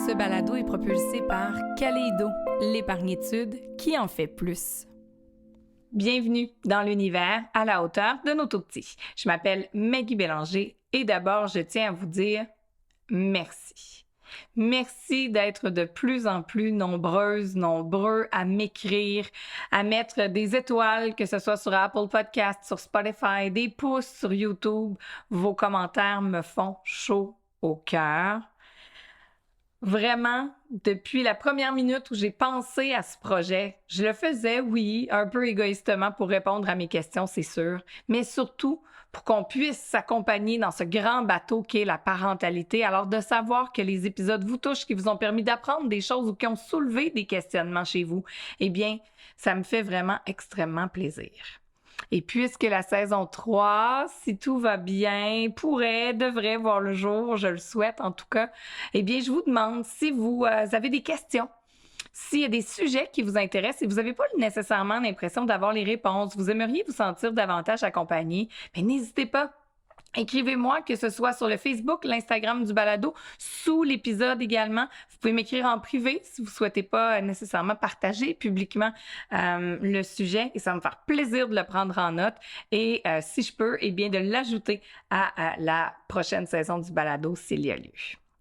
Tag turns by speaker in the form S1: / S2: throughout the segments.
S1: Ce balado est propulsé par Kaleido, l'épargnitude qui en fait plus. Bienvenue dans l'univers à la hauteur de nos tout-petits. Je m'appelle Maggie Bélanger et d'abord, je tiens à vous dire merci. Merci d'être de plus en plus nombreuses, nombreux à m'écrire, à mettre des étoiles, que ce soit sur Apple Podcasts, sur Spotify, des pouces sur YouTube. Vos commentaires me font chaud au cœur. Vraiment, depuis la première minute où j'ai pensé à ce projet, je le faisais, oui, un peu égoïstement pour répondre à mes questions, c'est sûr, mais surtout pour qu'on puisse s'accompagner dans ce grand bateau qu'est la parentalité. Alors, de savoir que les épisodes vous touchent, qui vous ont permis d'apprendre des choses ou qui ont soulevé des questionnements chez vous, eh bien, ça me fait vraiment extrêmement plaisir. Et puisque la saison 3, si tout va bien, devrait voir le jour, je le souhaite en tout cas, eh bien, je vous demande si vous avez des questions, s'il y a des sujets qui vous intéressent et vous n'avez pas nécessairement l'impression d'avoir les réponses, vous aimeriez vous sentir davantage accompagné, bien, n'hésitez pas. Écrivez-moi, que ce soit sur le Facebook, l'Instagram du balado, sous l'épisode également. Vous pouvez m'écrire en privé si vous ne souhaitez pas nécessairement partager publiquement le sujet et ça va me faire plaisir de le prendre en note et si je peux, eh bien de l'ajouter à la prochaine saison du balado s'il y a lieu.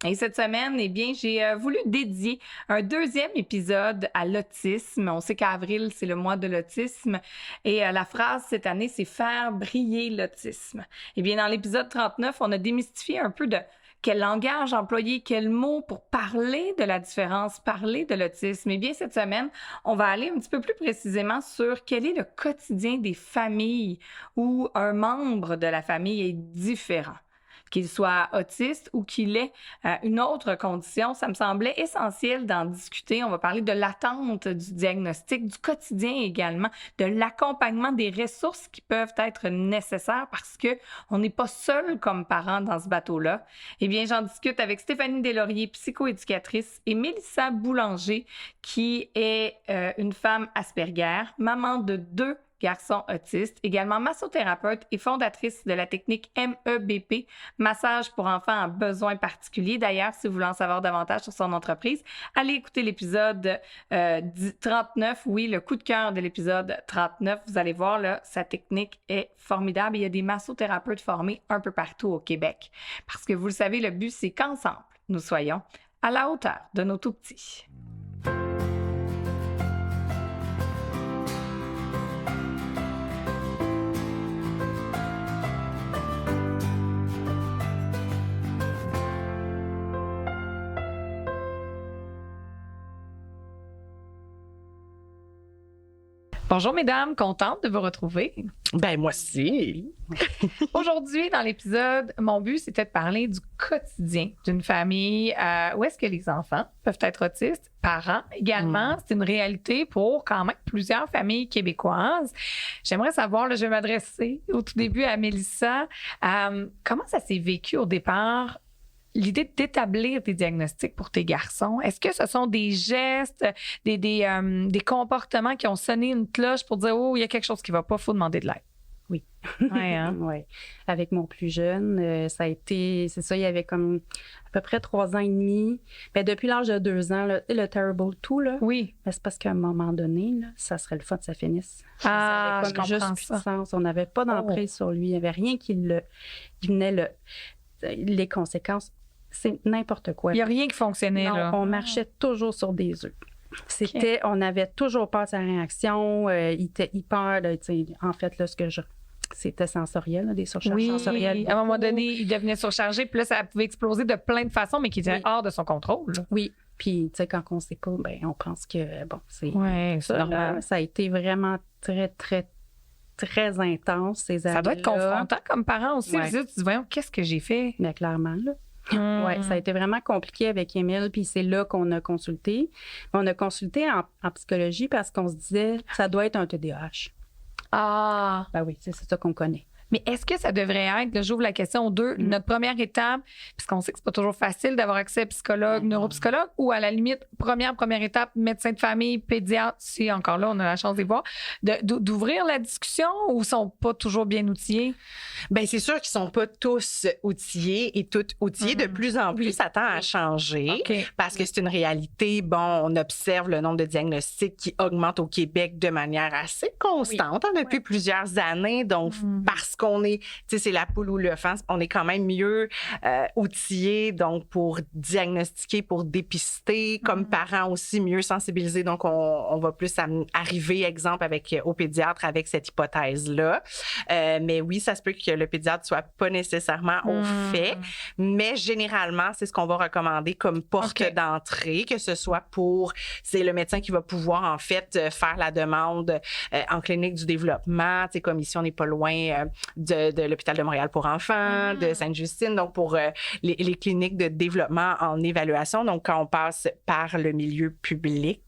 S1: Et cette semaine, eh bien, j'ai voulu dédier un deuxième épisode à l'autisme. On sait qu'avril, c'est le mois de l'autisme. Et la phrase cette année, c'est « faire briller l'autisme ». Eh bien, dans l'épisode 39, on a démystifié un peu de quel langage employer, quels mots pour parler de la différence, parler de l'autisme. Eh bien, cette semaine, on va aller un petit peu plus précisément sur quel est le quotidien des familles où un membre de la famille est différent. Qu'il soit autiste ou qu'il ait une autre condition, ça me semblait essentiel d'en discuter. On va parler de l'attente du diagnostic, du quotidien également, de l'accompagnement des ressources qui peuvent être nécessaires parce que on n'est pas seul comme parents dans ce bateau-là. Eh bien, j'en discute avec Stéphanie Deslauriers, psychoéducatrice, et Mélissa Boulanger, qui est une femme Asperger, maman de 2 garçon autiste, également massothérapeute et fondatrice de la technique MEBP, massage pour enfants à besoins particuliers. D'ailleurs, si vous voulez en savoir davantage sur son entreprise, allez écouter l'épisode 39, oui, le coup de cœur de l'épisode 39. Vous allez voir, là, sa technique est formidable. Il y a des massothérapeutes formés un peu partout au Québec. Parce que vous le savez, le but, c'est qu'ensemble, nous soyons à la hauteur de nos tout-petits. Bonjour mesdames, contente de vous retrouver.
S2: Ben moi aussi.
S1: Aujourd'hui, dans l'épisode, mon but, c'était de parler du quotidien d'une famille où est-ce que les enfants peuvent être autistes, parents également. C'est une réalité pour quand même plusieurs familles québécoises. J'aimerais savoir, là, je vais m'adresser au tout début à Mélissa, comment ça s'est vécu au départ? L'idée d'établir des diagnostics pour tes garçons, est-ce que ce sont des gestes, des comportements qui ont sonné une cloche pour dire « Oh, il y a quelque chose qui ne va pas, il faut demander de l'aide ».
S3: Oui.
S1: Ouais, hein?
S3: Oui. Avec mon plus jeune, ça a été, c'est ça, il y avait comme à peu près 3 ans et demi. Bien, depuis l'âge de 2 ans, le Terrible 2, là,
S1: Oui.
S3: ben, c'est parce qu'à un moment donné, là, ça serait le fun que ça finisse.
S1: Ah,
S3: ça avait comme
S1: je comprends
S3: juste
S1: ça.
S3: plus de sens. On n'avait pas d'emprise sur lui. Il n'y avait rien qui venait les conséquences. C'est n'importe quoi.
S1: Il n'y a rien qui fonctionnait,
S3: Non,
S1: là.
S3: on marchait toujours sur des œufs. C'était, on avait toujours peur de sa réaction. Il était hyper, là, en fait, là, c'était sensoriel, là, des surcharges sensorielles.
S1: À un moment donné, il devenait surchargé, puis là, ça pouvait exploser de plein de façons, mais qui étaient hors de son contrôle. Là.
S3: Oui, puis, tu sais, quand on ne sait pas, ben, on pense que, bon, c'est
S1: c'est normal.
S3: Là, ça a été vraiment très, très, très intense, ces années-là.
S1: Ça doit être confrontant comme parent aussi.
S3: Ouais.
S1: Tu te dis, voyons, qu'est-ce que j'ai fait?
S3: Mais clairement, là. Oui, ça a été vraiment compliqué avec Émile, puis c'est là qu'on a consulté. On a consulté en psychologie parce qu'on se disait, ça doit être un TDAH.
S1: Ah!
S3: Ben oui, c'est ça qu'on connaît.
S1: Mais est-ce que ça devrait être, là, j'ouvre la question aux deux, notre première étape, puisqu'on sait que c'est pas toujours facile d'avoir accès à psychologue, neuropsychologue, ou à la limite, première étape, médecin de famille, pédiatre, si encore là, on a la chance de les voir, d'ouvrir la discussion ou sont pas toujours bien outillés?
S2: Bien, c'est sûr qu'ils sont pas tous outillés et toutes outillés. De plus en plus, ça tend à changer parce que c'est une réalité. Bon, on observe le nombre de diagnostics qui augmente au Québec de manière assez constante depuis plusieurs années. Donc, parce qu'on est, tu sais, c'est la poule ou l'œuf, hein, on est quand même mieux outillés, donc pour diagnostiquer, pour dépister, comme parents aussi mieux sensibilisés. Donc, on va plus arriver, exemple, au pédiatre avec cette hypothèse-là. Mais oui, ça se peut que le pédiatre soit pas nécessairement au fait, mais généralement, c'est ce qu'on va recommander comme porte d'entrée, que ce soit c'est le médecin qui va pouvoir, en fait, faire la demande en clinique du développement, tu sais, comme ici, on n'est pas loin de l'hôpital de Montréal pour enfants, de Sainte-Justine, donc pour les cliniques de développement en évaluation, donc quand on passe par le milieu public.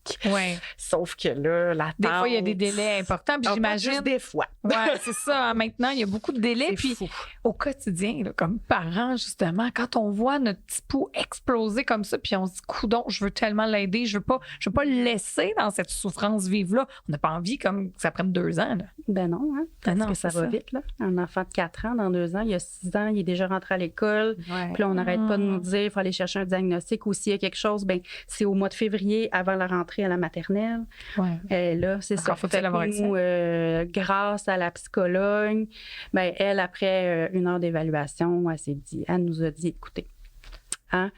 S2: Sauf que là, l'attente...
S1: Des fois, il y a des délais importants, puis j'imagine...
S2: Juste des fois.
S1: Oui, c'est ça. Maintenant, il y a beaucoup de délais, puis au quotidien, là, comme parents, justement, quand on voit notre petit pouls exploser comme ça, puis on se dit, coudonc, je veux tellement l'aider, je veux pas le laisser dans cette souffrance vive-là. On n'a pas envie comme que ça prenne 2 ans. Là.
S3: Ben non, hein? Parce que ça va vite, là. Un enfant de 4 ans, dans 2 ans, il y a 6 ans, il est déjà rentré à l'école. Puis là, on n'arrête pas de nous dire, il faut aller chercher un diagnostic, ou s'il y a quelque chose, ben c'est au mois de février, avant la rentrée à la maternelle. Et là, c'est ça.
S1: Faut-il avoir accès?
S3: Grâce à la psychologue, ben elle, après 1 heure d'évaluation, elle nous a dit, écoutez, hein,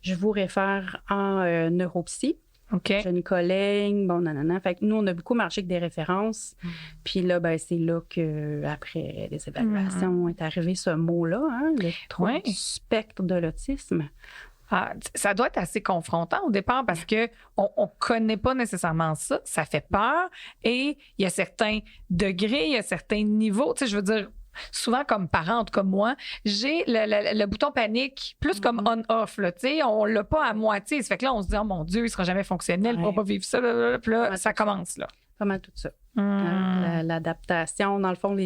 S3: je vous réfère en neuropsy. J'ai une collègue, bon, nanana. Fait que nous, on a beaucoup marché avec des références. Puis là, ben, c'est là qu'après les évaluations est arrivé ce mot-là, hein, le trouble du spectre de l'autisme.
S1: Ah, ça doit être assez confrontant au départ parce que on connaît pas nécessairement ça. Ça fait peur et il y a certains degrés, il y a certains niveaux. Tu sais, je veux dire, souvent comme parent, en tout cas moi, j'ai le bouton panique plus comme on-off. Tu sais, on l'a pas à moitié. Ça fait que là, on se dit, oh mon Dieu, il sera jamais fonctionnel, on va pas vivre ça. Puis là, ça commence là.
S3: Pas mal tout ça. L'adaptation, dans le fond,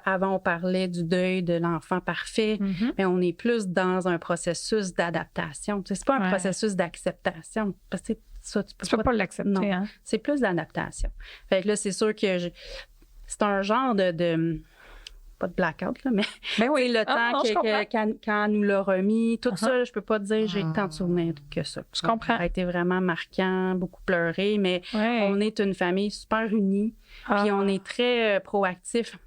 S3: avant on parlait du deuil de l'enfant parfait, mais on est plus dans un processus d'adaptation. C'est pas un processus d'acceptation. Parce que ça, tu peux pas l'accepter. Hein? C'est plus d'adaptation. Fait que là, c'est sûr que c'est un genre de pas de blackout, là, mais oui, le temps quand nous l'a remis, tout ça, je peux pas te dire j'ai tant de souvenirs que ça.
S1: Je comprends.
S3: Ça a été vraiment marquant, beaucoup pleuré, mais on est une famille super unie, puis on est très proactif.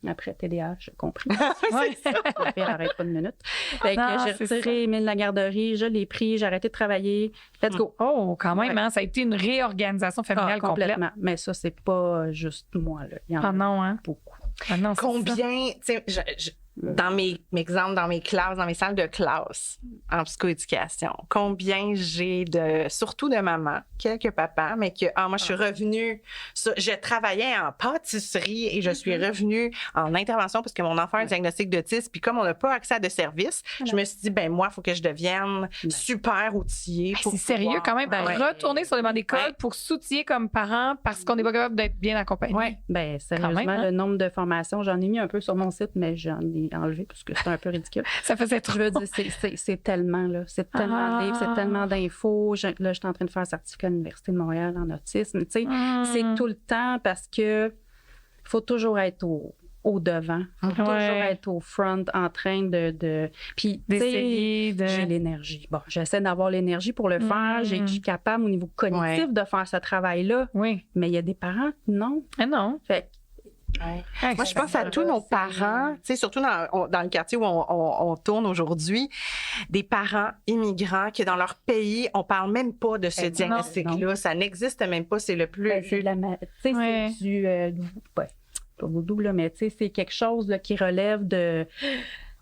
S3: Après TDAH, j'ai compris. La pire arrête pas une minute. Fait que j'ai retiré Émile de la garderie, je l'ai pris, j'ai arrêté de travailler. Let's go.
S1: Oh, quand même, hein, ça a été une réorganisation familiale complètement.
S3: Mais ça, c'est pas juste moi, là. Il y en a beaucoup.
S2: Ah non, combien, tu sais, dans mes exemples, dans mes classes, dans mes salles de classe en psychoéducation, combien j'ai surtout de mamans, quelques papas, mais que moi, je suis revenue, je travaillais en pâtisserie et je suis revenue en intervention parce que mon enfant a un diagnostic d'autisme, puis comme on n'a pas accès à de services, je me suis dit, ben moi, il faut que je devienne super outillée.
S1: C'est sérieux quand même, retourner sur les bancs d'école pour s'outiller comme parent parce qu'on n'est pas capable d'être bien accompagné.
S3: Ben sérieusement, le nombre de formations, j'en ai mis un peu sur mon site, mais j'en ai enlevé parce que c'est un peu ridicule.
S1: Ça faisait trop.
S3: Je veux dire, c'est tellement, là. C'est tellement de livres, c'est tellement d'infos. Là, je suis en train de faire un certificat à l'Université de Montréal en autisme. Tu sais, c'est tout le temps parce que faut toujours être au devant. Faut toujours être au front en train de puis, d'essayer j'ai l'énergie. Bon, j'essaie d'avoir l'énergie pour le faire. Je suis capable au niveau cognitif de faire ce travail-là. Mais il y a des parents, non.
S1: Non.
S3: Fait
S2: moi, je pense à tous nos parents, tu sais, surtout dans le quartier où on tourne aujourd'hui, des parents immigrants qui, dans leur pays, on parle même pas de ce diagnostic-là. Ça n'existe même pas. C'est le plus...
S3: c'est c'est du... pas voodoo, là, mais tu sais, c'est quelque chose là, qui relève de...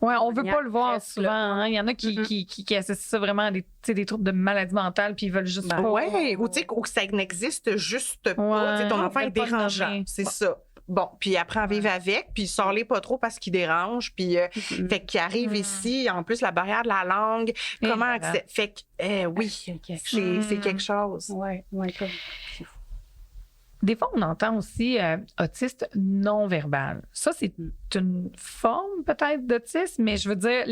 S1: on veut pas le voir souvent. Hein? Il y en a qui associent ça vraiment à des troubles de maladie mentale puis ils veulent juste pas...
S2: ou tu sais, ou que ça n'existe juste pas. Ton enfant est dérangeant, c'est ça. Bon, puis apprend à vivre avec, puis sors-les pas trop parce qu'il dérange, puis fait qu'il arrive ici, en plus la barrière de la langue, comment accès... Fait que oui, c'est quelque chose.
S3: Ouais,
S4: Des fois, on entend aussi autiste non-verbal. Ça, c'est une forme peut-être d'autisme, mais je veux dire,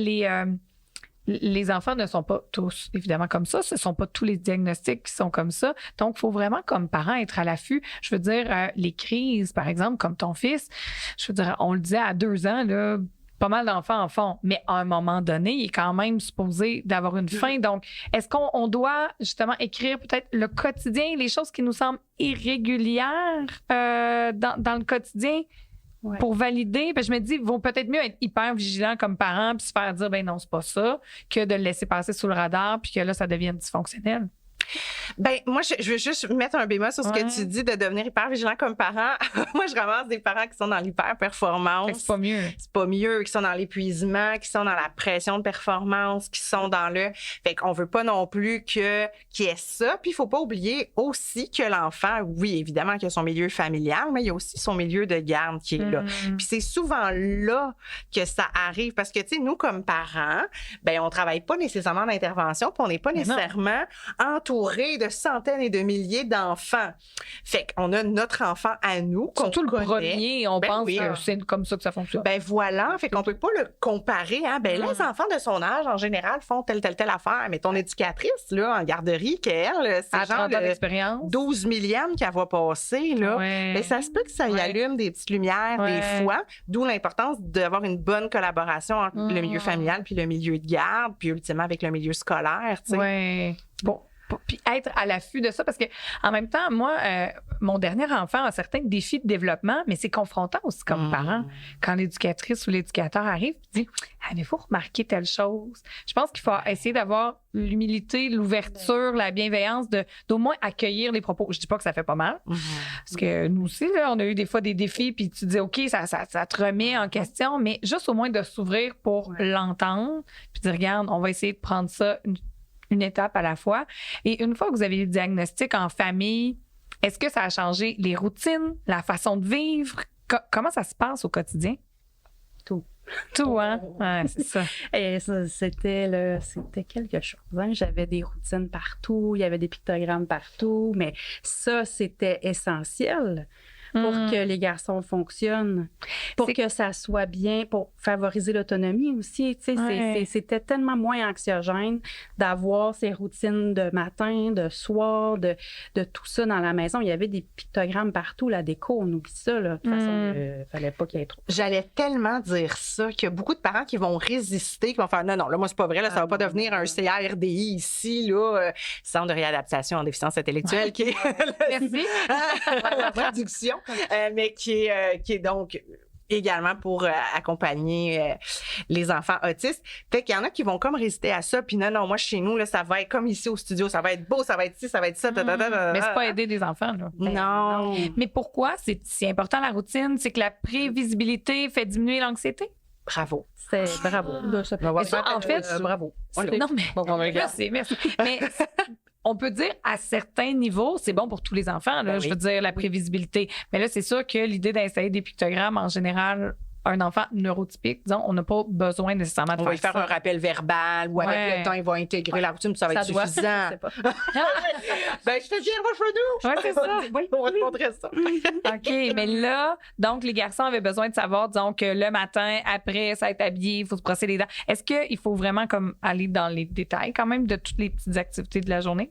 S4: les enfants ne sont pas tous, évidemment, comme ça. Ce ne sont pas tous les diagnostics qui sont comme ça. Donc, il faut vraiment, comme parent, être à l'affût. Je veux dire, les crises, par exemple, comme ton fils, je veux dire, on le disait à 2 ans, là, pas mal d'enfants en font, mais à un moment donné, il est quand même supposé d'avoir une fin. Donc, est-ce qu'on doit justement écrire peut-être le quotidien, les choses qui nous semblent irrégulières dans le quotidien? Ouais. Pour valider, je me dis, il vaut peut-être mieux être hyper vigilant comme parent puis se faire dire, ben non, c'est pas ça, que de le laisser passer sous le radar puis que là, ça devienne dysfonctionnel.
S2: Ben moi, je veux juste mettre un bémol sur ce que tu dis de devenir hyper vigilant comme parent. Moi, je ramasse des parents qui sont dans l'hyper-performance.
S4: C'est pas mieux.
S2: C'est pas mieux, qui sont dans l'épuisement, qui sont dans la pression de performance, qui sont dans le... Fait qu'on veut pas non plus qu'il y ait ça. Puis il faut pas oublier aussi que l'enfant, oui, évidemment qu'il y a son milieu familial, mais il y a aussi son milieu de garde qui est là. Puis c'est souvent là que ça arrive. Parce que, tu sais, nous, comme parents, ben on travaille pas nécessairement d'intervention, puis on n'est pas nécessairement entouré de centaines et de milliers d'enfants. Fait qu'on a notre enfant à nous qu'on
S4: surtout
S2: connaît.
S4: Le premier, on pense que c'est comme ça que ça fonctionne.
S2: Ben voilà, fait qu'on peut pas le comparer. Hein? Ben les enfants de son âge, en général, font telle affaire. Mais ton éducatrice, là, en garderie, qu'elle, c'est genre 12 millièmes qu'elle va passer, là. Ben, ça se peut que ça y allume des petites lumières des fois, d'où l'importance d'avoir une bonne collaboration entre le milieu familial puis le milieu de garde, puis ultimement avec le milieu scolaire, tu sais.
S4: Ouais. Bon. Puis être à l'affût de ça, parce que en même temps, moi, mon dernier enfant a certains défis de développement, mais c'est confrontant aussi comme parent. Quand l'éducatrice ou l'éducateur arrive et dit « Avez-vous remarqué telle chose? » Je pense qu'il faut essayer d'avoir l'humilité, l'ouverture, la bienveillance, d'au moins accueillir les propos. Je dis pas que ça fait pas mal, parce que nous aussi, là, on a eu des fois des défis, puis tu dis « OK, ça te remet en question », mais juste au moins de s'ouvrir pour l'entendre, puis dire « Regarde, on va essayer de prendre ça une étape à la fois. » Et une fois que vous avez eu le diagnostic en famille, est-ce que ça a changé les routines, la façon de vivre? Comment ça se passe au quotidien?
S3: Tout.
S4: Tout, hein? Ouais, c'est ça.
S3: Et ça, c'était quelque chose. Hein? J'avais des routines partout, il y avait des pictogrammes partout, mais ça, c'était essentiel pour que les garçons fonctionnent, pour que ça soit bien, pour favoriser l'autonomie aussi. Tu sais, c'était tellement moins anxiogène d'avoir ces routines de matin, de soir, de tout ça dans la maison. Il y avait des pictogrammes partout, la déco, on oublie ça. Là. De toute façon, fallait pas qu'il y ait trop.
S2: J'allais tellement dire ça qu'il y a beaucoup de parents qui vont résister, qui vont faire non, là, moi, c'est pas vrai, là, ça va pas devenir un CRDI ici, là, Centre de réadaptation en déficience intellectuelle, qui est la traduction. Mais qui est donc également pour accompagner les enfants autistes. Fait qu'il y en a qui vont comme résister à ça, puis non, moi, chez nous, là, ça va être comme ici au studio, ça va être beau, ça va être ci, ça va être ça.
S4: Mais c'est pas aider des enfants, là.
S2: Non.
S4: Mais pourquoi c'est si important la routine? C'est que la prévisibilité fait diminuer l'anxiété?
S2: Bravo.
S3: C'est bravo.
S4: Mais ça, en fait,
S2: bravo.
S4: Non, mais merci. Mais on peut dire à certains niveaux, c'est bon pour tous les enfants, là, je veux dire, la prévisibilité. Mais là, c'est sûr que l'idée d'installer des pictogrammes, en général, un enfant neurotypique, disons, on n'a pas besoin nécessairement de
S2: faire ça. On va lui faire un rappel verbal ou avec le temps, il va intégrer la routine, puis ça va être suffisant.
S3: Je sais pas.
S2: Ben, je te dis, va chez nous.
S4: Ouais, c'est ça.
S2: On va te montrer ça.
S4: OK, mais là, donc, les garçons avaient besoin de savoir, disons, que le matin, après s'être habillé, il faut se brosser les dents. Est-ce qu'il faut vraiment comme aller dans les détails quand même de toutes les petites activités de la journée?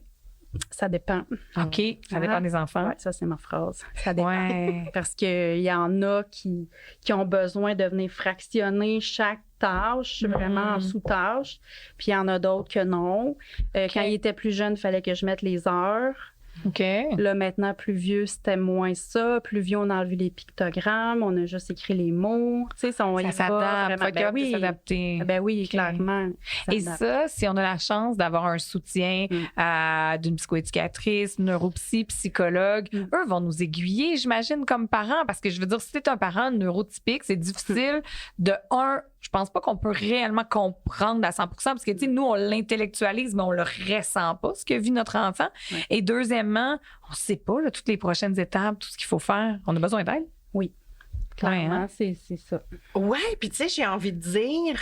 S3: Ça dépend.
S4: OK, ça dépend des enfants.
S3: Ouais, ça, c'est ma phrase. Ça dépend.
S4: Ouais.
S3: Parce qu'il y en a qui ont besoin de venir fractionner chaque tâche, vraiment en sous-tâche. Puis il y en a d'autres que non. Quand ils étaient plus jeunes, il fallait que je mette les heures.
S4: OK.
S3: Là, maintenant, plus vieux, c'était moins ça. Plus vieux, on a enlevé les pictogrammes, on a juste écrit les mots. Tu sais,
S4: ça s'adapte.
S3: Ben oui, s'adapter. Ben oui, okay. Clairement.
S4: Et ça, si on a la chance d'avoir un soutien d'une psychoéducatrice, neuropsy, psychologue, eux vont nous aiguiller, j'imagine, comme parents. Parce que je veux dire, si t'es un parent neurotypique, c'est difficile je pense pas qu'on peut réellement comprendre à 100%, parce que, tu sais, nous, on l'intellectualise, mais on le ressent pas, ce que vit notre enfant. Ouais. Et deuxièmement, on sait pas, là, toutes les prochaines étapes, tout ce qu'il faut faire. On a besoin d'aide.
S3: Oui. Clairement, c'est ça.
S2: Ouais, puis tu sais, j'ai envie de dire,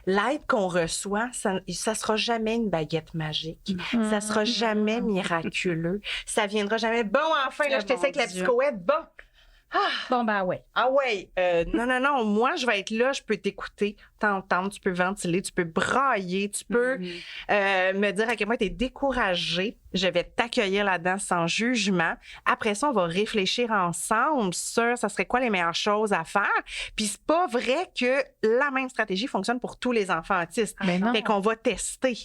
S2: l'aide qu'on reçoit, ça sera jamais une baguette magique. Ça sera jamais miraculeux. Ça viendra jamais. Bon, enfin, là, je t'essaie avec la psychoède. Bon.
S3: Bon, ben ouais.
S2: Ah ouais, non, moi, je vais être là, je peux t'écouter, t'entendre, tu peux ventiler, tu peux brailler, tu peux me dire à quel point tu es découragé. Je vais t'accueillir là-dedans sans jugement. Après ça, on va réfléchir ensemble sur ça serait quoi les meilleures choses à faire. Puis c'est pas vrai que la même stratégie fonctionne pour tous les enfants autistes. Fait qu'on va tester.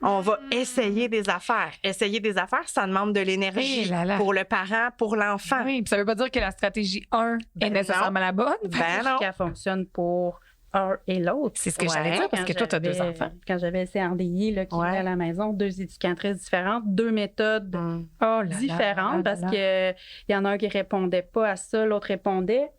S2: On va essayer des affaires. Essayer des affaires, ça demande de l'énergie pour le parent, pour l'enfant.
S4: Oui, puis ça veut pas dire que la stratégie 1 est nécessairement la bonne.
S2: Non.
S3: Qu'elle fonctionne pour un et l'autre.
S4: C'est ce que j'allais dire, parce que toi, tu as 2 enfants.
S3: Quand j'avais le CNDI là, qui venait à la maison, 2 éducatrices différentes, 2 méthodes différentes, parce qu'il y en a un qui répondait pas à ça, l'autre répondait.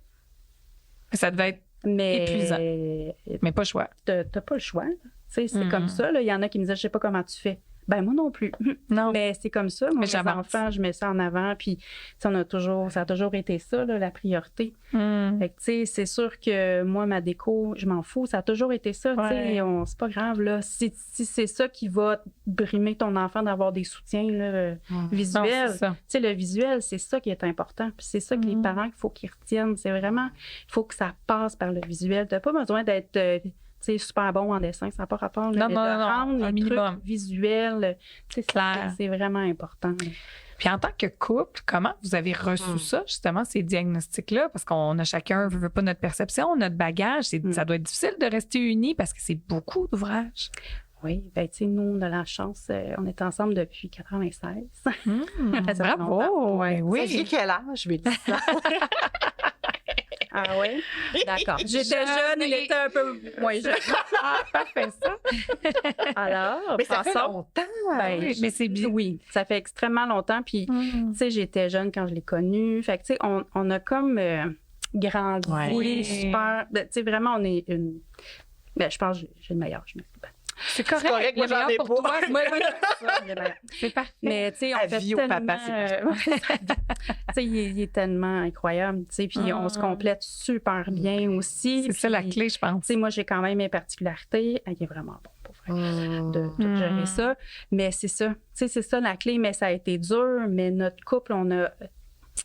S4: Ça devait être épuisant. Mais pas le choix.
S3: T'as pas le choix. C'est comme ça. Il y en a qui me disaient, je sais pas comment tu fais. Ben moi non plus.
S4: Non.
S3: Mais c'est comme ça. Moi, mes enfants, je mets ça en avant. Puis ça a toujours été ça, là, la priorité. Fait que, c'est sûr que moi, ma déco, je m'en fous. Ça a toujours été ça. C'est pas grave. Là. Si c'est ça qui va brimer ton enfant d'avoir des soutiens là, visuels. Le visuel, c'est ça qui est important. Puis c'est ça que les parents, il faut qu'ils retiennent. C'est vraiment, il faut que ça passe par le visuel. T'as pas besoin d'être... super bon en dessin, ça n'a pas rapport.
S4: Non,
S3: rendre
S4: un
S3: les
S4: minimum.
S3: trucs visuels,
S4: clair.
S3: C'est vraiment important.
S4: Puis en tant que couple, comment vous avez reçu ça, justement, ces diagnostics-là? Parce qu'on a chacun, veut pas notre perception, notre bagage. Ça doit être difficile de rester unis parce que c'est beaucoup d'ouvrages.
S3: Oui, bien, tu sais, nous, on a la chance, on est ensemble depuis 96.
S4: Bravo! Oui.
S2: Ça fait quel âge, je vais dire ça?
S3: Ah oui? D'accord. J'étais jeune, il était un peu moins jeune.
S4: Parfait, ça.
S3: Alors,
S2: mais ça fait longtemps.
S3: Mais c'est bien. Oui, ça fait extrêmement longtemps. Puis, tu sais, j'étais jeune quand je l'ai connu. Fait que, tu sais, on a comme grandi super. Tu sais, vraiment, on est une. Ben, je pense que j'ai le meilleur.
S4: C'est correct.
S2: Moi, j'en ai
S4: pour toi.
S3: C'est parfait. Mais tu sais, on fait tellement...
S2: papa,
S3: tu sais, il est tellement incroyable, tu sais, puis on se complète super bien aussi.
S4: C'est ça la clé, je pense.
S3: Tu sais, moi, j'ai quand même mes particularités. Il est vraiment bon pour vrai de gérer ça. Mais c'est ça. Tu sais, c'est ça la clé, mais ça a été dur. Mais notre couple,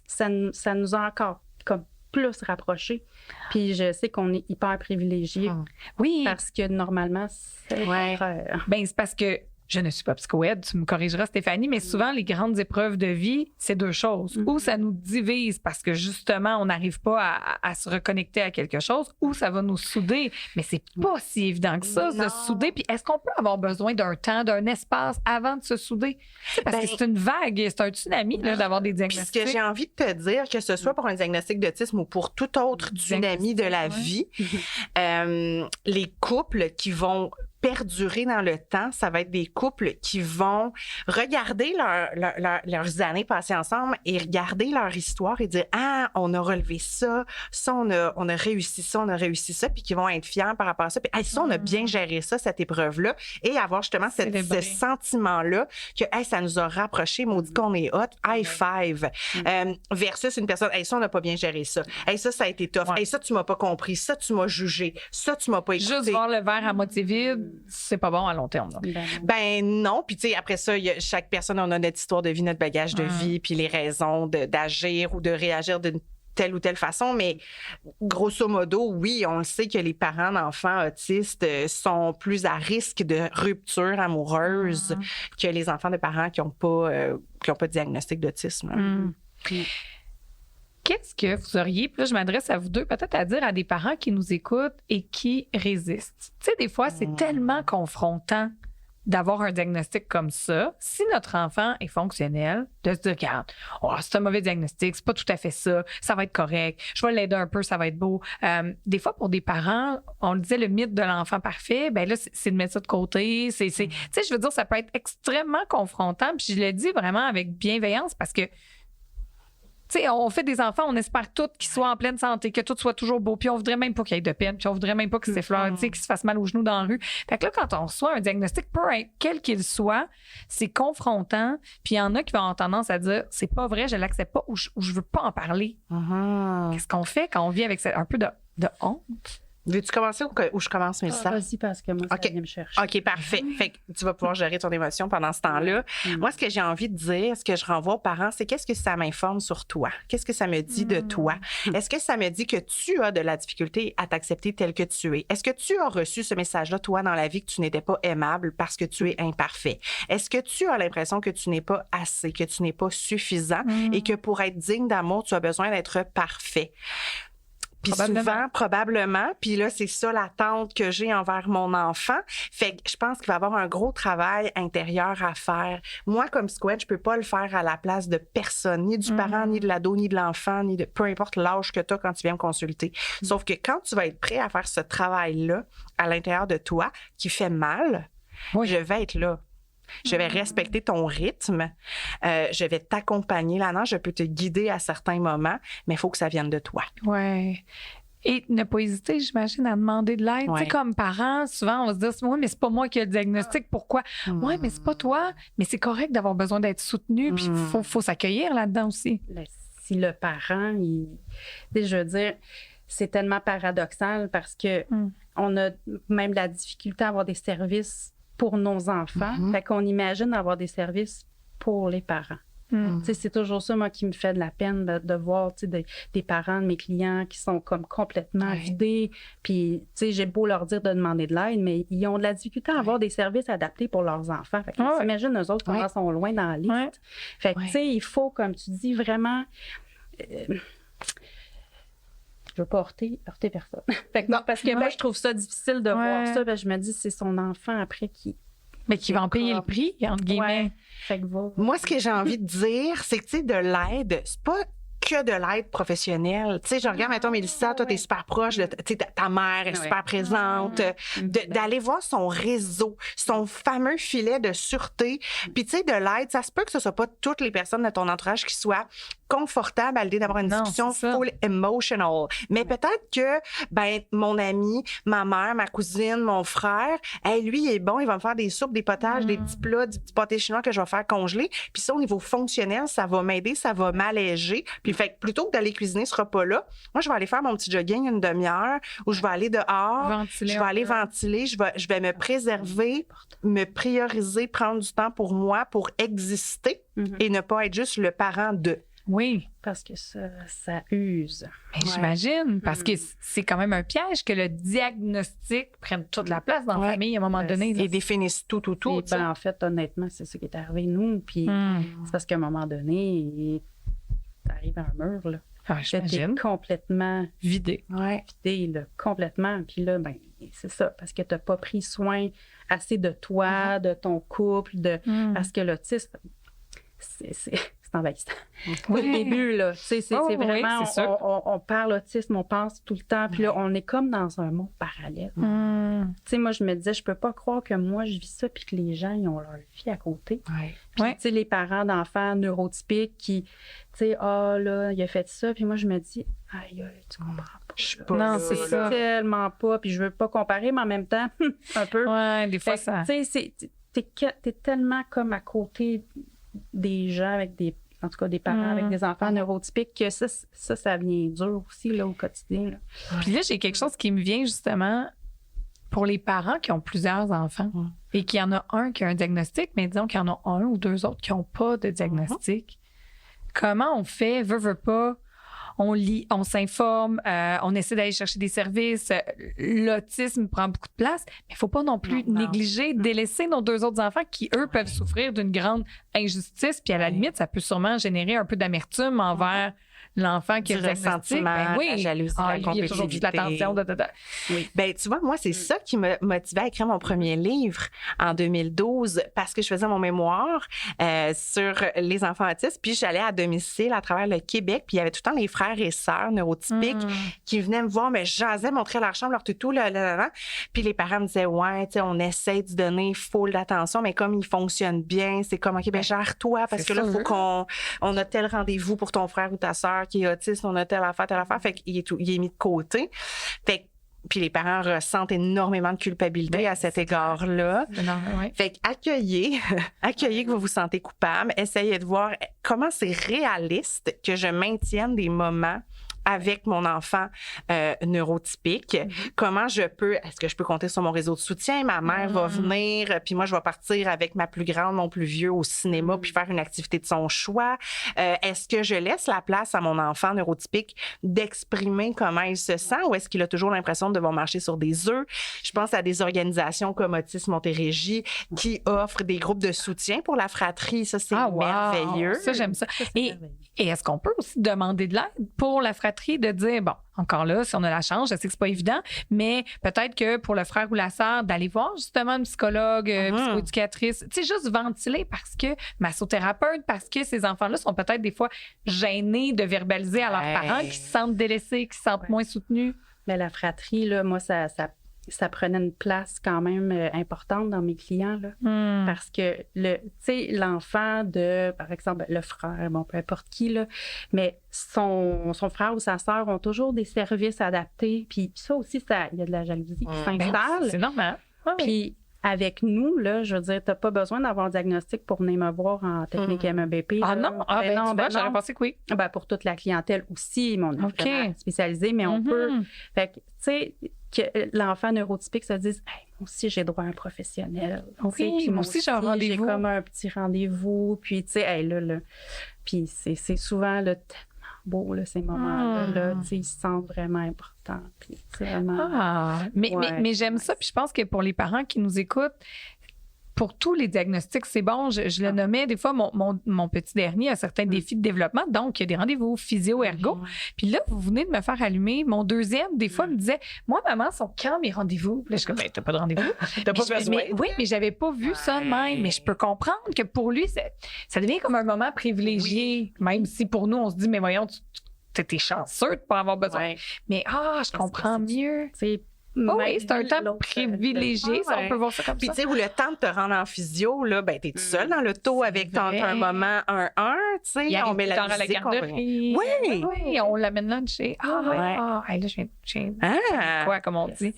S3: ça nous a encore comme plus rapprochés. Puis je sais qu'on est hyper privilégiés.
S4: Oui.
S3: Parce que normalement, c'est rare.
S4: Ben, c'est parce que je ne suis pas psychoède, tu me corrigeras, Stéphanie, mais souvent, les grandes épreuves de vie, c'est 2 choses. Ou ça nous divise parce que, justement, on n'arrive pas à se reconnecter à quelque chose, ou ça va nous souder. Mais c'est pas si évident que ça, de se souder. Puis est-ce qu'on peut avoir besoin d'un temps, d'un espace avant de se souder? Parce que c'est une vague, c'est un tsunami là, d'avoir des diagnostics.
S2: Puis ce que j'ai envie de te dire, que ce soit pour un diagnostic d'autisme ou pour tout autre tsunami de la vie, les couples qui vont perdurer dans le temps, ça va être des couples qui vont regarder leurs années passées ensemble et regarder leur histoire et dire « Ah, on a relevé ça, on a réussi ça, puis qui vont être fiers par rapport à ça. Puis hey, ça, on a bien géré ça, cette épreuve-là. » Et avoir justement ce sentiment-là que hey, ça nous a rapprochés, maudit qu'on est hot, high five. Versus une personne « Hey, ça, on n'a pas bien géré ça. Hey, ça a été tough. Hey, ça, tu m'as pas compris. Ça, tu m'as jugé. Ça, tu m'as pas écouté. »
S4: Juste voir le verre à moitié vide, c'est pas bon à long terme. Là.
S2: Ben non. Puis tu sais, après ça, chaque personne, on a notre histoire de vie, notre bagage de vie, puis les raisons d'agir ou de réagir d'une telle ou telle façon. Mais grosso modo, oui, on le sait que les parents d'enfants autistes sont plus à risque de rupture amoureuse que les enfants de parents qui n'ont pas de diagnostic d'autisme.
S4: Qu'est-ce que vous auriez, puis là, je m'adresse à vous deux, peut-être à dire à des parents qui nous écoutent et qui résistent. Tu sais, des fois, c'est tellement confrontant d'avoir un diagnostic comme ça. Si notre enfant est fonctionnel, de se dire, regarde, c'est un mauvais diagnostic, c'est pas tout à fait ça, ça va être correct, je vais l'aider un peu, ça va être beau. Des fois, pour des parents, on le disait, le mythe de l'enfant parfait, ben là, c'est de mettre ça de côté. Tu sais, je veux dire, ça peut être extrêmement confrontant, puis je le dis vraiment avec bienveillance parce que tu sais, on fait des enfants, on espère tous qu'ils soient en pleine santé, que tout soit toujours beau, puis on voudrait même pas qu'il y ait de peine, puis on voudrait même pas qu'ils s'effleurent, tu sais, qu'ils se fassent mal aux genoux dans la rue. Fait que là, quand on reçoit un diagnostic, quel qu'il soit, c'est confrontant, puis il y en a qui vont avoir tendance à dire « c'est pas vrai, je l'accepte pas » ou je veux pas en parler. Qu'est-ce qu'on fait quand on vit avec un peu de honte?
S2: Veux-tu commencer ou je commence, Mélissa?
S3: Vas-y, parce que moi, ça vient me chercher.
S2: OK, parfait. Fait que tu vas pouvoir gérer ton émotion pendant ce temps-là. Moi, ce que j'ai envie de dire, ce que je renvoie aux parents, c'est qu'est-ce que ça m'informe sur toi? Qu'est-ce que ça me dit de toi? Est-ce que ça me dit que tu as de la difficulté à t'accepter tel que tu es? Est-ce que tu as reçu ce message-là, toi, dans la vie, que tu n'étais pas aimable parce que tu es imparfait? Est-ce que tu as l'impression que tu n'es pas assez, que tu n'es pas suffisant et que pour être digne d'amour, tu as besoin d'être parfait? Puis souvent, probablement, puis là, c'est ça l'attente que j'ai envers mon enfant. Fait que je pense qu'il va y avoir un gros travail intérieur à faire. Moi, comme squat, je peux pas le faire à la place de personne, ni du parent, ni de l'ado, ni de l'enfant, ni de peu importe l'âge que tu as quand tu viens me consulter. Sauf que quand tu vas être prêt à faire ce travail-là à l'intérieur de toi, qui fait mal, je vais être là. Je vais respecter ton rythme. Je vais t'accompagner là-dedans. Je peux te guider à certains moments, mais il faut que ça vienne de toi.
S4: Oui. Et ne pas hésiter, j'imagine, à demander de l'aide. Tu sais, comme parents, souvent, on va se dire, oui, mais c'est pas moi qui ai le diagnostic. Pourquoi? Oui, mais c'est pas toi. Mais c'est correct d'avoir besoin d'être soutenu. Puis il faut s'accueillir là-dedans aussi.
S3: Si le parent, je veux dire, c'est tellement paradoxal parce que on a même la difficulté à avoir des services pour nos enfants. Fait qu'on imagine avoir des services pour les parents. C'est toujours ça, moi, qui me fait de la peine de voir des parents de mes clients qui sont comme complètement vidés. Puis, j'ai beau leur dire de demander de l'aide, mais ils ont de la difficulté à avoir des services adaptés pour leurs enfants. Fait qu'on s'imagine, eux autres, comment sont loin dans la liste. Fait que, il faut, comme tu dis, vraiment... Je veux pas heurter personne. Fait que parce que moi, je trouve ça difficile de voir ça. Je me dis, c'est son enfant après qui...
S4: Mais qui va en payer le prix, entre guillemets.
S3: Fait que
S2: moi, ce que j'ai envie de dire, c'est que, tu sais, de l'aide, c'est pas que de l'aide professionnelle. Tu sais, je regarde, mettons, Mélissa, toi, t'es super proche, tu sais, ta mère est super présente, d'aller voir son réseau, son fameux filet de sûreté. Puis, tu sais, de l'aide, ça se peut que ce soit pas toutes les personnes de ton entourage qui soient confortables à l'idée d'avoir une discussion full emotional. Mais peut-être que, mon ami, ma mère, ma cousine, mon frère, lui, il est bon, il va me faire des soupes, des potages, des petits plats, du petit pâté chinois que je vais faire congeler. Puis ça, au niveau fonctionnel, ça va m'aider, ça va m'alléger. Puis fait que plutôt que d'aller cuisiner ce repas-là, moi, je vais aller faire mon petit jogging une demi-heure ou je vais aller dehors, je vais aller ventiler, je vais me préserver, me prioriser, prendre du temps pour moi, pour exister et ne pas être juste le parent de.
S4: Oui.
S3: Parce que ça use.
S4: Mais j'imagine, parce que c'est quand même un piège que le diagnostic prenne toute la place dans la famille à un moment donné.
S2: Et définisse tout.
S3: En fait, honnêtement, c'est ça qui est arrivé nous. Puis c'est parce qu'à un moment donné, t'arrives à un mur, là.
S4: J'imagine.
S3: T'es complètement
S4: vidé.
S3: Vidé, là, complètement. Puis là, c'est ça, parce que t'as pas pris soin assez de toi, de ton couple, parce que l'autisme, c'est envahissant. Au début, là, c'est vraiment, on parle autisme, on pense tout le temps, puis là, on est comme dans un monde parallèle. Tu sais, moi, je me disais, je peux pas croire que moi, je vis ça, puis que les gens, ils ont leur vie à côté. Puis, tu sais, les parents d'enfants neurotypiques qui, tu sais, là, il a fait ça, puis moi, je me dis, aïe, tu comprends pas.
S2: Je suis pas
S4: non, c'est ça.
S3: Tellement pas, puis je veux pas comparer, mais en même temps, un peu.
S4: Ouais, des fois, ça...
S3: Tu sais, t'es tellement comme à côté des gens avec en tout cas des parents avec des enfants neurotypiques, que ça vient dur aussi là, au quotidien. Là.
S4: Puis là, j'ai quelque chose qui me vient justement pour les parents qui ont plusieurs enfants et qu'il y en a un qui a un diagnostic, mais disons qu'il y en a un ou deux autres qui n'ont pas de diagnostic. Comment on fait, veut pas, on lit, on s'informe, on essaie d'aller chercher des services. L'autisme prend beaucoup de place, mais il ne faut pas non plus négliger, délaisser nos deux autres enfants qui, eux, peuvent souffrir d'une grande injustice. Puis à la limite, ça peut sûrement générer un peu d'amertume envers l'enfant qui a le diagnostic.
S2: La jalousie, la compétitivité.
S4: Il y a toujours toute l'attention.
S2: Ben, tu vois, moi, c'est ça qui m'a motivée à écrire mon premier livre en 2012 parce que je faisais mon mémoire sur les enfants autistes. Puis j'allais à domicile à travers le Québec. Puis il y avait tout le temps les frères et sœurs neurotypiques qui venaient me voir, mais j'osais montrer leur chambre, leur toutou, là. Puis les parents me disaient, ouais, tu sais, on essaie de donner full d'attention, mais comme il fonctionne bien, c'est comme, OK, ben gère-toi parce que là, il faut qu'on a tel rendez-vous pour ton frère ou ta sœur qui est autiste, on a telle affaire. Fait qu'il est mis de côté. Fait que puis les parents ressentent énormément de culpabilité à cet égard-là. Fait qu'accueillez que vous vous sentez coupable. Essayez de voir comment c'est réaliste que je maintienne des moments avec mon enfant neurotypique. Comment est-ce que je peux compter sur mon réseau de soutien? Ma mère va venir, puis moi, je vais partir avec ma plus grande, mon plus vieux au cinéma, puis faire une activité de son choix. Est-ce que je laisse la place à mon enfant neurotypique d'exprimer comment il se sent ou est-ce qu'il a toujours l'impression de devoir marcher sur des œufs? Je pense à des organisations comme Autisme Montérégie qui offrent des groupes de soutien pour la fratrie. Ça, c'est merveilleux.
S4: Ça, j'aime ça. Et est-ce qu'on peut aussi demander de l'aide pour la fratrie de dire, bon, encore là, si on a la chance, je sais que c'est pas évident, mais peut-être que pour le frère ou la sœur, d'aller voir justement une psychologue, psychoéducatrice, tu sais, juste ventiler parce que massothérapeute, parce que ces enfants-là sont peut-être des fois gênés de verbaliser à leurs parents qui se sentent délaissés, qui se sentent moins soutenus.
S3: Mais la fratrie, là, moi, ça prenait une place quand même importante dans mes clients, là, parce que l'enfant de, par exemple, le frère, bon, peu importe qui, là, mais son frère ou sa sœur ont toujours des services adaptés, puis ça aussi, il y a de la jalousie qui s'installe.
S4: C'est normal.
S3: Puis avec nous, là, je veux dire, t'as pas besoin d'avoir un diagnostic pour venir me voir en technique MBP.
S4: Ah non? J'aurais pensé que oui.
S3: Ben, pour toute la clientèle aussi, mon spécialisé, mais on peut. Fait que, tu sais, que l'enfant neurotypique se dise hey, moi aussi, j'ai droit à un professionnel.
S4: Oui, moi aussi, j'ai un rendez-vous.
S3: J'ai comme un petit rendez-vous. Puis, tu sais, hey, là. Puis, c'est souvent là, tellement beau, là, ces moments-là. Là, tu sais, ils se sentent vraiment importants. Puis, vraiment...
S4: Mais j'aime ça. Puis, je pense que pour les parents qui nous écoutent, pour tous les diagnostics, c'est bon. Je le nommais, des fois, mon petit dernier a certains défis de développement. Donc, il y a des rendez-vous physio-ergo. Puis là, vous venez de me faire allumer. Mon deuxième, des fois, me disait moi, maman, sont quand mes rendez-vous? Là, je suis comme t'as pas de rendez-vous?
S2: T'as pas besoin.
S4: Oui, mais j'avais pas vu ça de même. Mais je peux comprendre que pour lui, ça devient comme un moment privilégié. Même si pour nous, on se dit mais voyons, t'es chanceux de pas avoir besoin. Mais je comprends mieux. Oui, c'est un temps privilégié, ça, on peut voir ça comme ça.
S2: Puis, tu sais, où le temps de te rendre en physio, là, ben, t'es tout seul dans l'auto avec un moment 1-1, tu sais, on met la musique.
S4: À la garderie. Oui, on l'amène là de chez. Là, je viens quoi, comme on dit.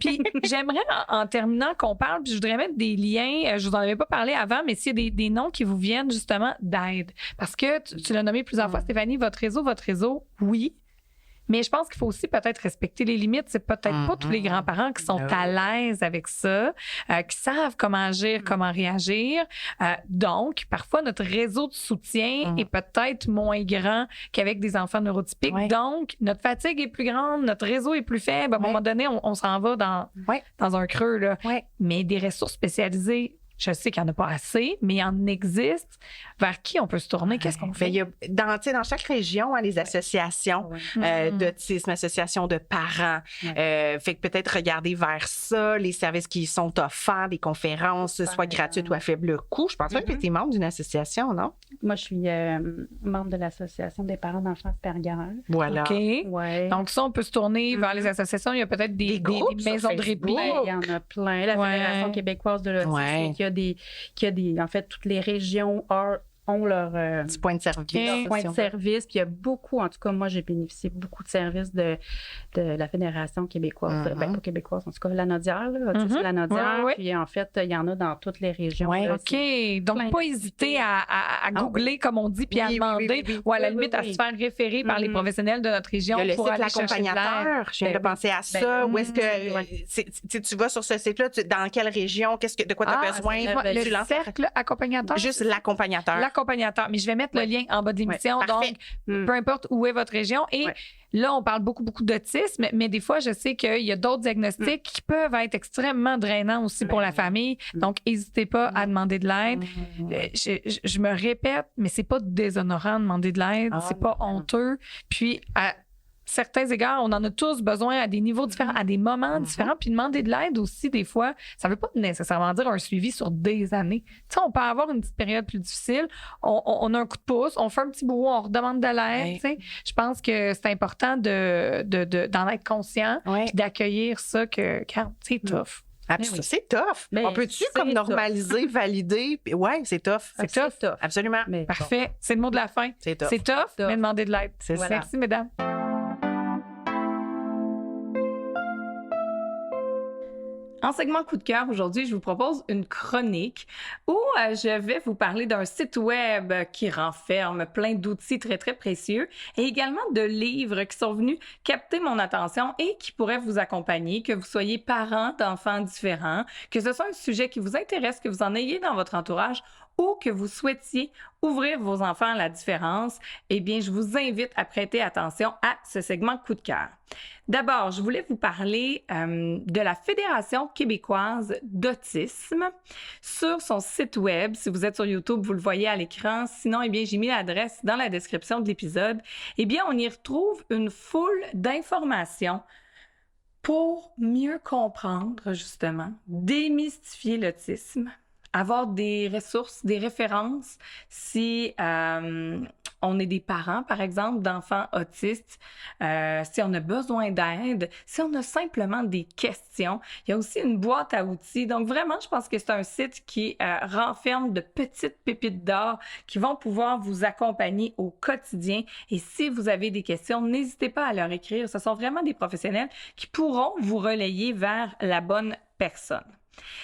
S4: Puis, j'aimerais, en terminant, qu'on parle, puis je voudrais mettre des liens, je vous en avais pas parlé avant, mais s'il y a des noms qui vous viennent, justement, d'aide. Parce que tu l'as nommé plusieurs fois, Stéphanie, votre réseau, oui. Mais je pense qu'il faut aussi peut-être respecter les limites. C'est peut-être pas tous les grands-parents qui sont à l'aise avec ça, qui savent comment agir, comment réagir. Donc, parfois, notre réseau de soutien est peut-être moins grand qu'avec des enfants neurotypiques. Donc, notre fatigue est plus grande, notre réseau est plus faible. À un moment donné, on s'en va dans un creux. Là. Mais des ressources spécialisées, je sais qu'il n'y en a pas assez, mais il en existe. Vers qui on peut se tourner? Qu'est-ce qu'on fait?
S2: Il y a, dans chaque région, les associations d'autisme, associations de parents. Fait que peut-être regarder vers ça, les services qui sont offerts, des conférences, soit gratuites ou à faible coût. Je pense pas que tu es membre d'une association, non?
S3: Moi, je suis membre de l'Association des parents d'enfants Asperger.
S2: Voilà.
S4: OK. Ouais. Donc ça, on peut se tourner vers les associations. Il y a peut-être des maisons de répit.
S3: Il y en a plein. La Fédération québécoise de l'autisme, en fait, toutes les régions ont leur
S2: petit point de service.
S3: Puis il y a beaucoup, en tout cas, moi, j'ai bénéficié beaucoup de services de la Fédération québécoise, pas québécoise, en tout cas, la Nodière, la Nodière. Puis en fait, il y en a dans toutes les régions. Là,
S4: OK. Donc, pas hésiter à googler, comme on dit, puis à demander, ou à la limite, à se faire référer par les professionnels de notre région pour aller chercher de l'aide.
S2: Je viens de penser à ça. Où est-ce que tu vas sur ce site-là, dans quelle région, de quoi tu as besoin?
S4: Le cercle accompagnateur?
S2: Juste l'accompagnateur.
S4: Mais je vais mettre le lien en bas de l'émission. Donc, peu importe où est votre région. Et là, on parle beaucoup d'autisme, mais des fois, je sais qu'il y a d'autres diagnostics qui peuvent être extrêmement drainants aussi pour la famille. Donc, n'hésitez pas à demander de l'aide. Je me répète, mais c'est pas déshonorant de demander de l'aide. C'est pas honteux. Puis, à certains égards, on en a tous besoin à des niveaux différents, à des moments différents. Puis demander de l'aide aussi, des fois, ça ne veut pas nécessairement dire un suivi sur des années. Tu sais, on peut avoir une petite période plus difficile, on a un coup de pouce, on fait un petit bout, on redemande de l'aide. Tu sais. Je pense que c'est important d'en être conscient et d'accueillir ça que c'est tough.
S2: Absolument. C'est tough. On peut-tu comme normaliser, valider? Ouais, c'est tough.
S4: C'est tough.
S2: Absolument.
S4: Parfait. C'est le mot de la fin.
S2: C'est tough.
S4: C'est tough, mais demander de l'aide.
S2: Voilà.
S4: Merci, mesdames.
S1: En segment coup de cœur, aujourd'hui, je vous propose une chronique où je vais vous parler d'un site web qui renferme plein d'outils très, très précieux et également de livres qui sont venus capter mon attention et qui pourraient vous accompagner, que vous soyez parents d'enfants différents, que ce soit un sujet qui vous intéresse, que vous en ayez dans votre entourage ou que vous souhaitiez ouvrir vos enfants à la différence, eh bien, je vous invite à prêter attention à ce segment coup de cœur. D'abord, je voulais vous parler de la Fédération québécoise d'autisme. Sur son site web, si vous êtes sur YouTube, vous le voyez à l'écran. Sinon, eh bien, j'ai mis l'adresse dans la description de l'épisode. Eh bien, on y retrouve une foule d'informations pour mieux comprendre, justement, démystifier l'autisme, avoir des ressources, des références si on est des parents, par exemple, d'enfants autistes, si on a besoin d'aide, si on a simplement des questions. Il y a aussi une boîte à outils. Donc, vraiment, je pense que c'est un site qui renferme de petites pépites d'or qui vont pouvoir vous accompagner au quotidien. Et si vous avez des questions, n'hésitez pas à leur écrire. Ce sont vraiment des professionnels qui pourront vous relayer vers la bonne personne.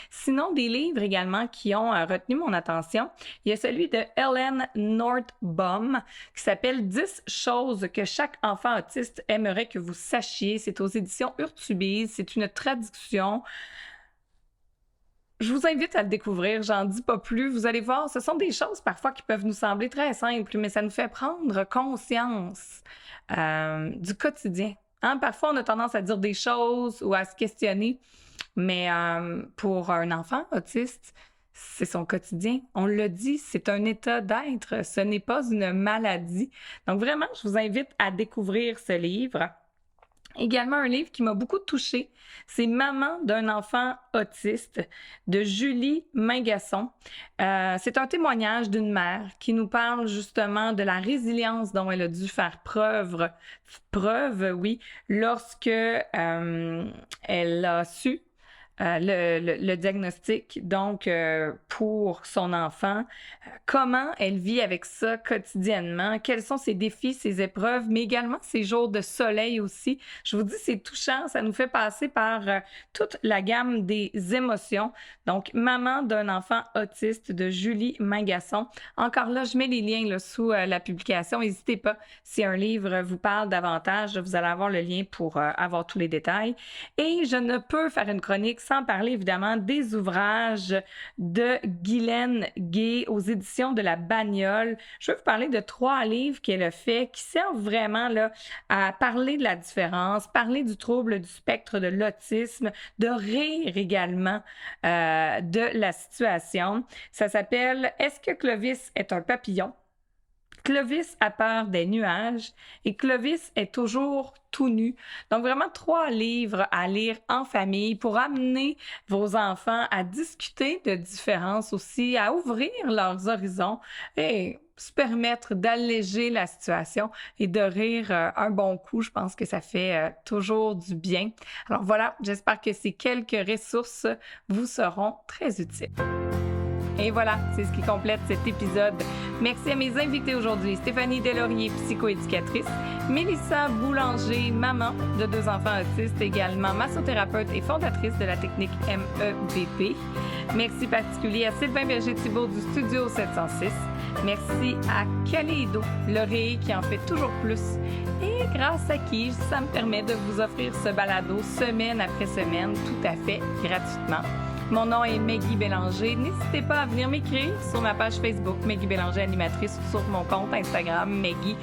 S1: Sinon, des livres également qui ont retenu mon attention. Il y a celui de Ellen Nordbaum qui s'appelle « 10 choses que chaque enfant autiste aimerait que vous sachiez ». C'est aux éditions Urtubise. C'est une traduction. Je vous invite à le découvrir, j'en dis pas plus. Vous allez voir, ce sont des choses parfois qui peuvent nous sembler très simples, mais ça nous fait prendre conscience du quotidien. Hein? Parfois, on a tendance à dire des choses ou à se questionner. Mais pour un enfant autiste, c'est son quotidien. On le dit, c'est un état d'être. Ce n'est pas une maladie. Donc vraiment, je vous invite à découvrir ce livre. Également, un livre qui m'a beaucoup touchée, c'est « Maman d'un enfant autiste » de Julie Mingasson. C'est un témoignage d'une mère qui nous parle justement de la résilience dont elle a dû faire preuve, lorsque elle a su le diagnostic, donc pour son enfant, comment elle vit avec ça quotidiennement, quels sont ses défis, ses épreuves, mais également ses jours de soleil aussi. Je vous dis, c'est touchant, ça nous fait passer par toute la gamme des émotions. Donc, Maman d'un enfant autiste de Julie Mingasson. Encore là, je mets les liens là, sous la publication. N'hésitez pas, si un livre vous parle davantage, vous allez avoir le lien pour avoir tous les détails. Et je ne peux faire une chronique sans parler évidemment des ouvrages de Guylaine Gay aux éditions de La Bagnole. Je veux vous parler de 3 livres qu'elle a fait qui servent vraiment là, à parler de la différence, parler du trouble du spectre de l'autisme, de rire également de la situation. Ça s'appelle « Est-ce que Clovis est un papillon? » Clovis a peur des nuages et Clovis est toujours tout nu. Donc vraiment 3 livres à lire en famille pour amener vos enfants à discuter de différences aussi, à ouvrir leurs horizons et se permettre d'alléger la situation et de rire un bon coup. Je pense que ça fait toujours du bien. Alors voilà, j'espère que ces quelques ressources vous seront très utiles. Et voilà, c'est ce qui complète cet épisode. Merci à mes invités aujourd'hui, Stéphanie Deslauriers, psychoéducatrice, Mélissa Boulanger, maman de 2 enfants autistes, également massothérapeute et fondatrice de la technique MEVP. Merci particulier à Sylvain Berger-Thibault du Studio 706. Merci à Kaleido, l'oreiller qui en fait toujours plus et grâce à qui ça me permet de vous offrir ce balado semaine après semaine, tout à fait gratuitement. Mon nom est Maggie Bélanger. N'hésitez pas à venir m'écrire sur ma page Facebook, Maggie Bélanger animatrice, ou sur mon compte Instagram, Maggie,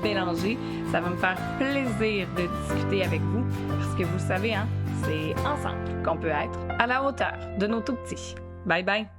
S1: _Bélanger. Ça va me faire plaisir de discuter avec vous parce que vous le savez, hein, c'est ensemble qu'on peut être à la hauteur de nos tout petits. Bye bye!